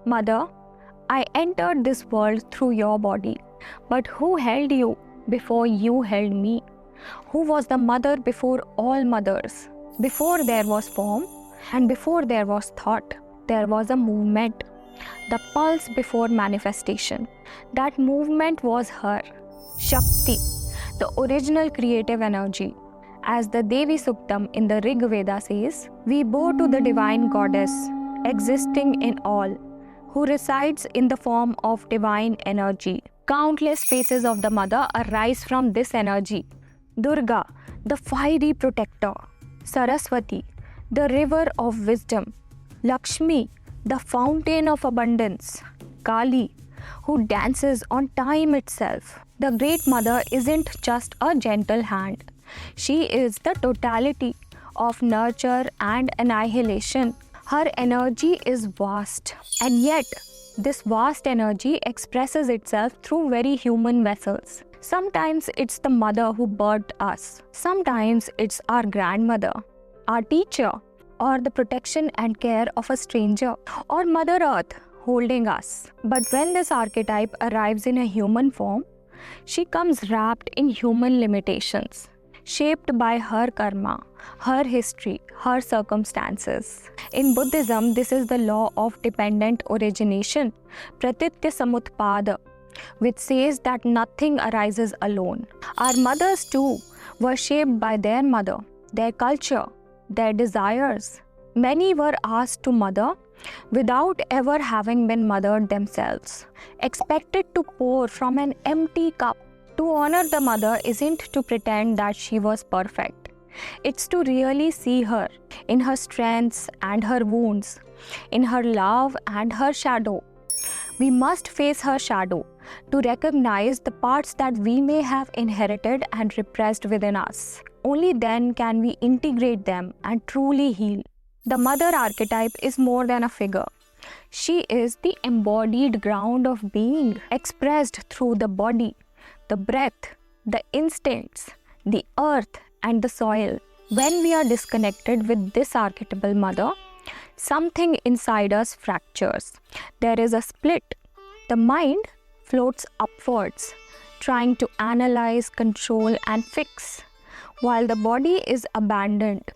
Mother, I entered this world through your body, but who held you before you held me? Who was the mother before all mothers? Before there was form and before there was thought, there was a movement. The pulse before manifestation. That movement was her. Shakti, the original creative energy. As the Devi Suktam in the Rig Veda says, we bow to the divine goddess, existing in all, who resides in the form of divine energy. Countless faces of the mother arise from this energy. Durga, the fiery protector. Saraswati, the river of wisdom. Lakshmi, the fountain of abundance. Kali, who dances on time itself. The Great Mother isn't just a gentle hand. She is the totality of nurture and annihilation. Her energy is vast, and yet this vast energy expresses itself through very human vessels. Sometimes it's the mother who birthed us. Sometimes it's our grandmother, our teacher, or the protection and care of a stranger, or Mother Earth holding us. But when this archetype arrives in a human form, she comes wrapped in human limitations, shaped by her karma, her history, her circumstances. In Buddhism, this is the law of dependent origination, pratitya samutpada, which says that nothing arises alone. Our mothers too were shaped by their mother, their culture, their desires. Many were asked to mother without ever having been mothered themselves, expected to pour from an empty cup. To honor the mother isn't to pretend that she was perfect. It's to really see her in her strengths and her wounds, in her love and her shadow. We must face her shadow to recognize the parts that we may have inherited and repressed within us. Only then can we integrate them and truly heal. The mother archetype is more than a figure. She is the embodied ground of being, expressed through the body, the breath, the instincts, the earth, and the soil. When we are disconnected with this archetypal mother, something inside us fractures. There is a split. The mind floats upwards, trying to analyze, control, and fix, while the body is abandoned.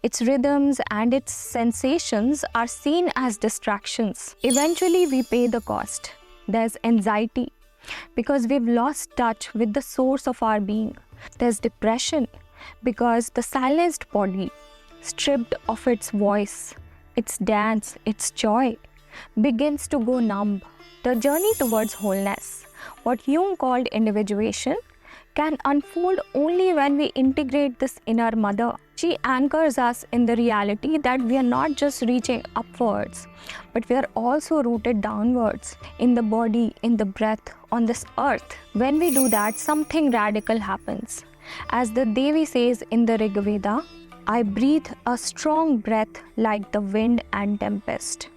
Its rhythms and its sensations are seen as distractions. Eventually, we pay the cost. There's anxiety because we've lost touch with the source of our being. There's depression because the silenced body, stripped of its voice, its dance, its joy, begins to go numb. The journey towards wholeness, what Jung called individuation, can unfold only when we integrate this inner mother. She anchors us in the reality that we are not just reaching upwards, but we are also rooted downwards in the body, in the breath, on this earth. When we do that, something radical happens. As the Devi says in the Rig Veda, I breathe a strong breath like the wind and tempest,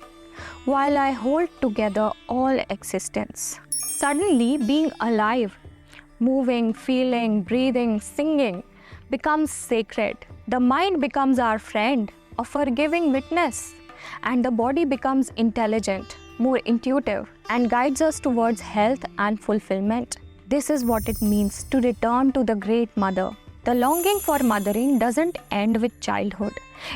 while I hold together all existence. Suddenly, being alive, moving, feeling, breathing, singing becomes sacred. The mind becomes our friend, a forgiving witness, and the body becomes intelligent, more intuitive, and guides us towards health and fulfillment. This is what it means to return to the Great Mother. The longing for mothering doesn't end with childhood.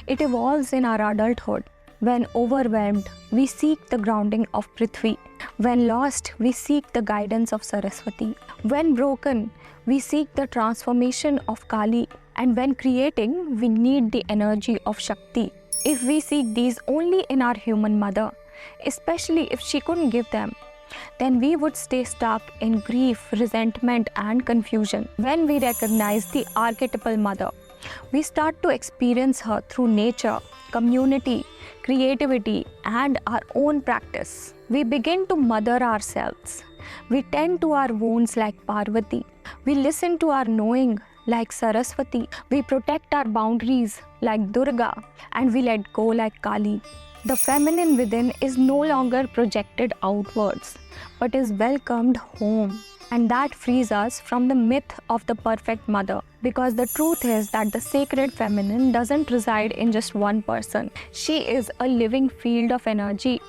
It evolves in our adulthood. When overwhelmed, we seek the grounding of Prithvi. When lost, we seek the guidance of Saraswati. When broken, we seek the transformation of Kali. And when creating, we need the energy of Shakti. If we seek these only in our human mother, especially if she couldn't give them, then we would stay stuck in grief, resentment, and confusion. When we recognize the archetypal mother, we start to experience her through nature, community, creativity, and our own practice. We begin to mother ourselves. We tend to our wounds like Parvati. We listen to our knowing like Saraswati. We protect our boundaries like Durga, and we let go like Kali. The feminine within is no longer projected outwards, but is welcomed home. And that frees us from the myth of the perfect mother. Because the truth is that the sacred feminine doesn't reside in just one person. She is a living field of energy,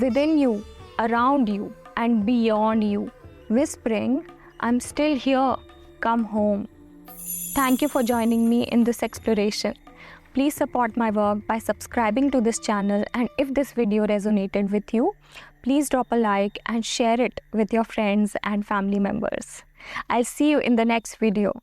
within you, around you, and beyond you, whispering, I'm still here, come home. Thank you for joining me in this exploration. Please support my work by subscribing to this channel, and if this video resonated with you, please drop a like and share it with your friends and family members. I'll see you in the next video.